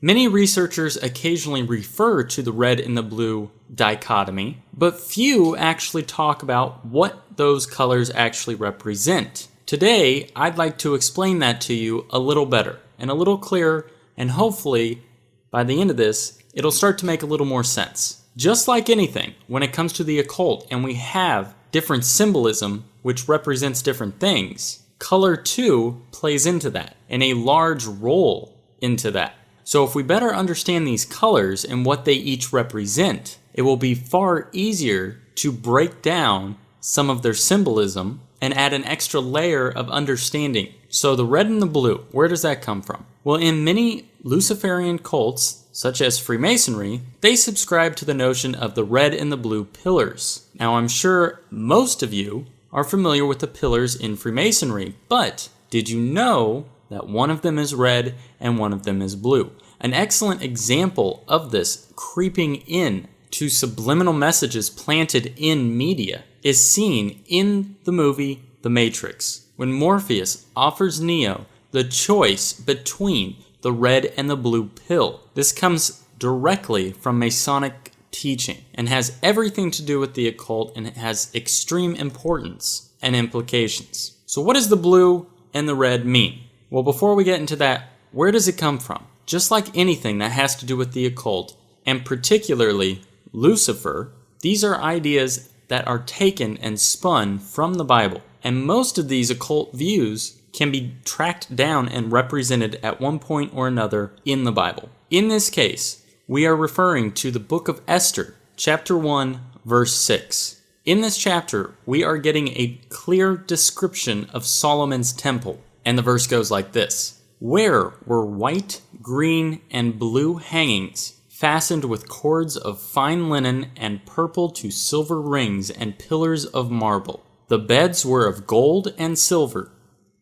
Many researchers occasionally refer to the red and the blue dichotomy, but few actually talk about what those colors actually represent. Today, I'd like to explain that to you a little better and a little clearer, and hopefully, by the end of this, it'll start to make a little more sense. Just like anything, when it comes to the occult and we have different symbolism which represents different things, color too plays into that, and a large role into that. So if we better understand these colors and what they each represent, it will be far easier to break down some of their symbolism and add an extra layer of understanding. So the red and the blue, where does that come from? Well, in many Luciferian cults, such as Freemasonry, they subscribe to the notion of the red and the blue pillars. Now, I'm sure most of you are familiar with the pillars in Freemasonry, but did you know that one of them is red and one of them is blue? An excellent example of this creeping in to subliminal messages planted in media is seen in the movie The Matrix, when Morpheus offers Neo the choice between the red and the blue pill. This comes directly from Masonic teaching and has everything to do with the occult, and it has extreme importance and implications. So what does the blue and the red mean? Well, before we get into that, where does it come from? Just like anything that has to do with the occult, and particularly Lucifer, these are ideas that are taken and spun from the Bible. And most of these occult views can be tracked down and represented at one point or another in the Bible. In this case, we are referring to the book of Esther, chapter 1, verse 6. In this chapter, we are getting a clear description of Solomon's temple. And the verse goes like this: "Where were white, green, and blue hangings, fastened with cords of fine linen and purple to silver rings and pillars of marble. The beds were of gold and silver,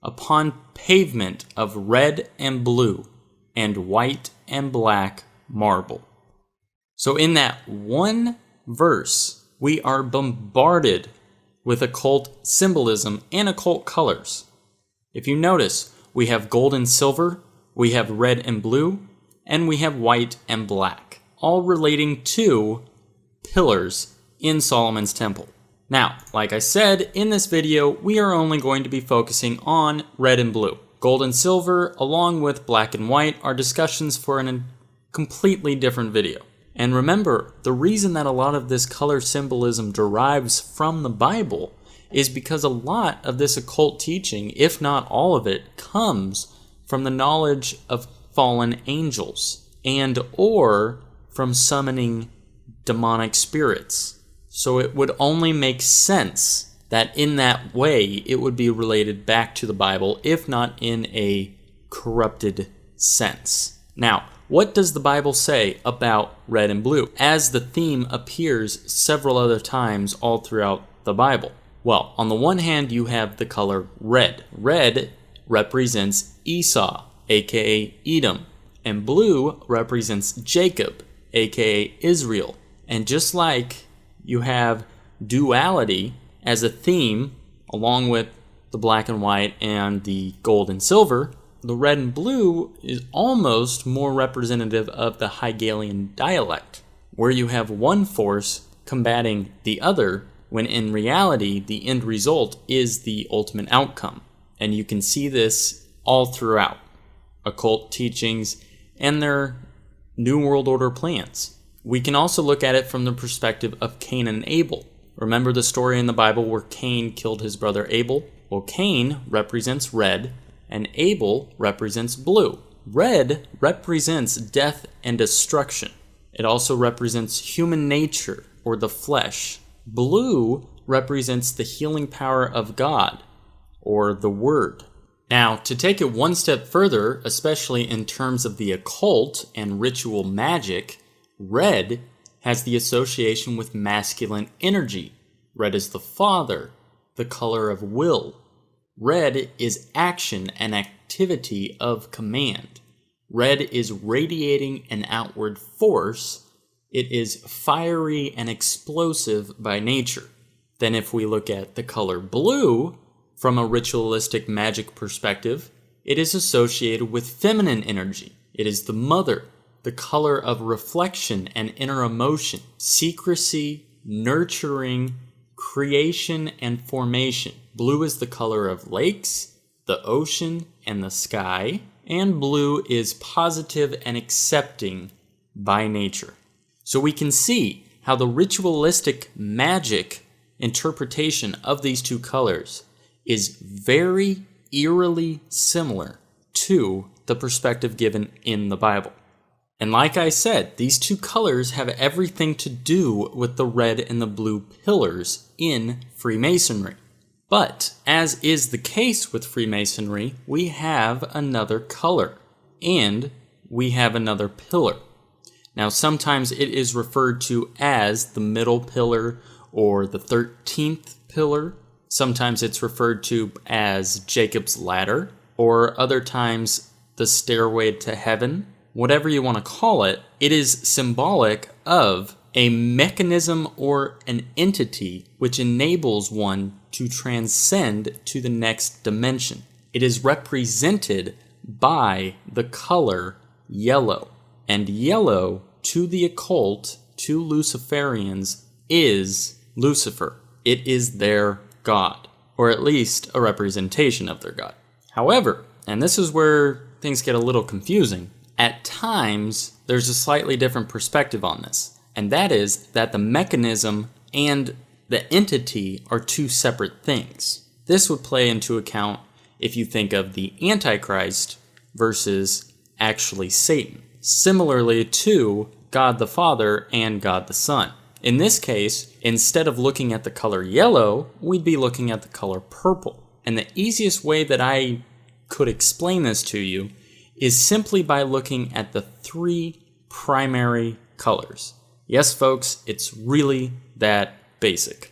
upon pavement of red and blue, and white and black marble." So in that one verse, we are bombarded with occult symbolism and occult colors. If you notice, we have gold and silver, we have red and blue, and we have white and black, all relating to pillars in Solomon's temple. Now, like I said, in this video, we are only going to be focusing on red and blue. Gold and silver, along with black and white, are discussions for a completely different video. And remember, the reason that a lot of this color symbolism derives from the Bible is because a lot of this occult teaching, if not all of it, comes from the knowledge of fallen angels and or from summoning demonic spirits. So it would only make sense that in that way it would be related back to the Bible, if not in a corrupted sense. Now, what does the Bible say about red and blue, as the theme appears several other times all throughout the Bible? Well, on the one hand, you have the color red. Red represents Esau, aka Edom, and blue represents Jacob, aka Israel. And just like you have duality as a theme, along with the black and white and the gold and silver, the red and blue is almost more representative of the Hegelian dialect, where you have one force combating the other, when in reality, the end result is the ultimate outcome. And you can see this all throughout occult teachings and their New World Order plans. We can also look at it from the perspective of Cain and Abel. Remember the story in the Bible where Cain killed his brother Abel? Well, Cain represents red, and Abel represents blue. Red represents death and destruction. It also represents human nature, or the flesh. Blue represents the healing power of God, or the Word. Now, to take it one step further, especially in terms of the occult and ritual magic, red has the association with masculine energy. Red is the father, the color of will. Red is action and activity of command. Red is radiating an outward force. It is fiery and explosive by nature. Then if we look at the color blue, from a ritualistic magic perspective, it is associated with feminine energy. It is the mother, the color of reflection and inner emotion, secrecy, nurturing, creation, and formation. Blue is the color of lakes, the ocean, and the sky. And blue is positive and accepting by nature. So we can see how the ritualistic magic interpretation of these two colors is very eerily similar to the perspective given in the Bible. And like I said, these two colors have everything to do with the red and the blue pillars in Freemasonry. But, as is the case with Freemasonry, we have another color, and we have another pillar. Now, sometimes it is referred to as the middle pillar or the 13th pillar. Sometimes it's referred to as Jacob's ladder, or other times the stairway to heaven. Whatever you want to call it, it is symbolic of a mechanism or an entity which enables one to transcend to the next dimension. It is represented by the color yellow. And yellow, to the occult, to Luciferians, is Lucifer. It is their god, or at least a representation of their god. However, and this is where things get a little confusing, at times there's a slightly different perspective on this, and that is that the mechanism and the entity are two separate things. This would play into account if you think of the Antichrist versus actually Satan, similarly to God the Father and God the Son. In this case, instead of looking at the color yellow, we'd be looking at the color purple. And the easiest way that I could explain this to you is simply by looking at the three primary colors. Yes, folks, it's really that basic.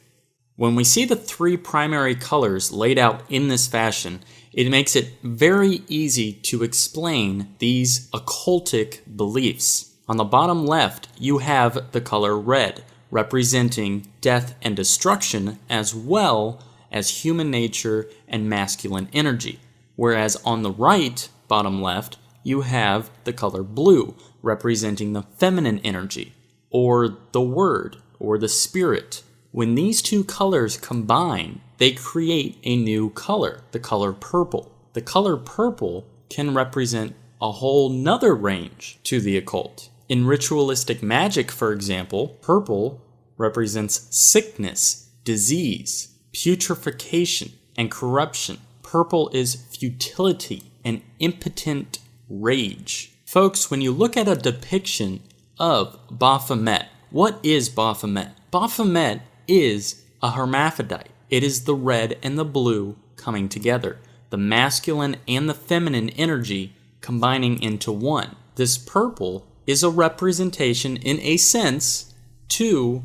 When we see the three primary colors laid out in this fashion, it makes it very easy to explain these occultic beliefs. On the bottom left, you have the color red, representing death and destruction, as well as human nature and masculine energy. Whereas on the right, bottom left, you have the color blue, representing the feminine energy, or the word, or the spirit. When these two colors combine, they create a new color, the color purple. The color purple can represent a whole nother range to the occult. In ritualistic magic, for example, purple represents sickness, disease, putrefaction, and corruption. Purple is futility and impotent rage. Folks, when you look at a depiction of Baphomet, what is Baphomet? Baphomet is a hermaphrodite. It is the red and the blue coming together, the masculine and the feminine energy combining into one. This purple is a representation, in a sense, to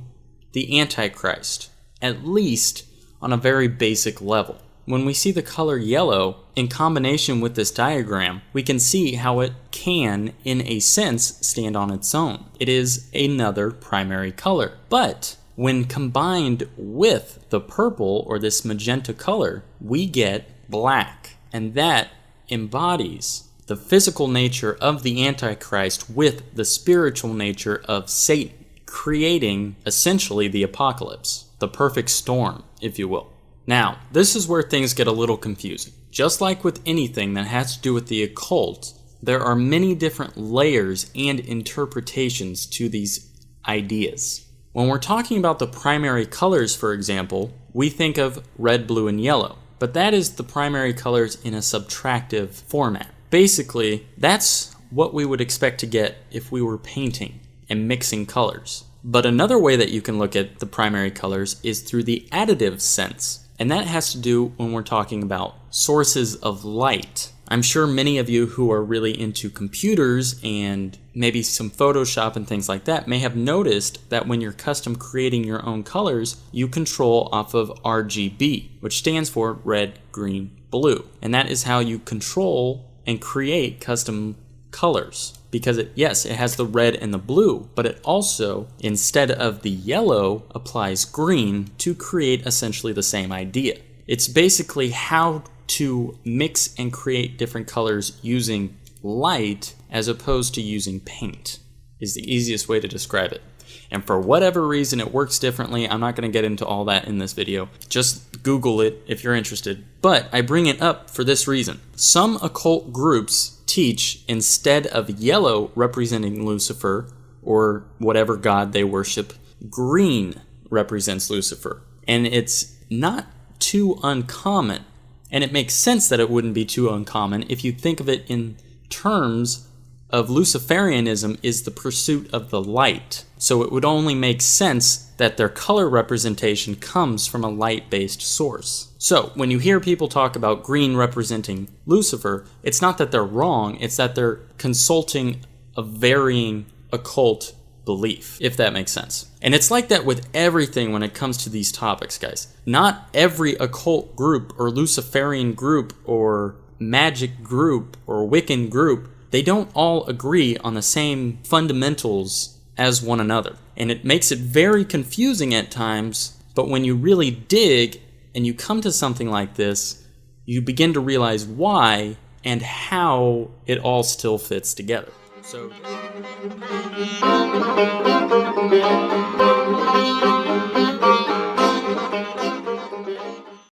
the Antichrist, at least on a very basic level. When we see the color yellow in combination with this diagram, we can see how it can, in a sense, stand on its own. It is another primary color. But when combined with the purple, or this magenta color, we get black. And that embodies the physical nature of the Antichrist with the spiritual nature of Satan, creating essentially the apocalypse, the perfect storm, if you will. Now, this is where things get a little confusing. Just like with anything that has to do with the occult, there are many different layers and interpretations to these ideas. When we're talking about the primary colors, for example, we think of red, blue, and yellow. But that is the primary colors in a subtractive format. Basically, that's what we would expect to get if we were painting and mixing colors. But another way that you can look at the primary colors is through the additive sense. And that has to do when we're talking about sources of light. I'm sure many of you who are really into computers and maybe some Photoshop and things like that may have noticed that when you're custom creating your own colors, you control off of RGB, which stands for red, green, blue. And that is how you control and create custom colors. Because it has the red and the blue, but it also, instead of the yellow, applies green to create essentially the same idea. It's basically how to mix and create different colors using light as opposed to using paint, is the easiest way to describe it. And for whatever reason it works differently. I'm not going to get into all that in this video. Just Google it if you're interested. But I bring it up for this reason. Some occult groups teach instead of yellow representing Lucifer, or whatever god they worship, green represents Lucifer. And it's not too uncommon. And it makes sense that it wouldn't be too uncommon if you think of it in terms of Luciferianism is the pursuit of the light. So it would only make sense that their color representation comes from a light-based source. So when you hear people talk about green representing Lucifer, it's not that they're wrong, it's that they're consulting a varying occult belief, if that makes sense. And it's like that with everything when it comes to these topics, guys. Not every occult group or Luciferian group or magic group or Wiccan group, they don't all agree on the same fundamentals as one another. And it makes it very confusing at times, but when you really dig and you come to something like this, you begin to realize why and how it all still fits together. So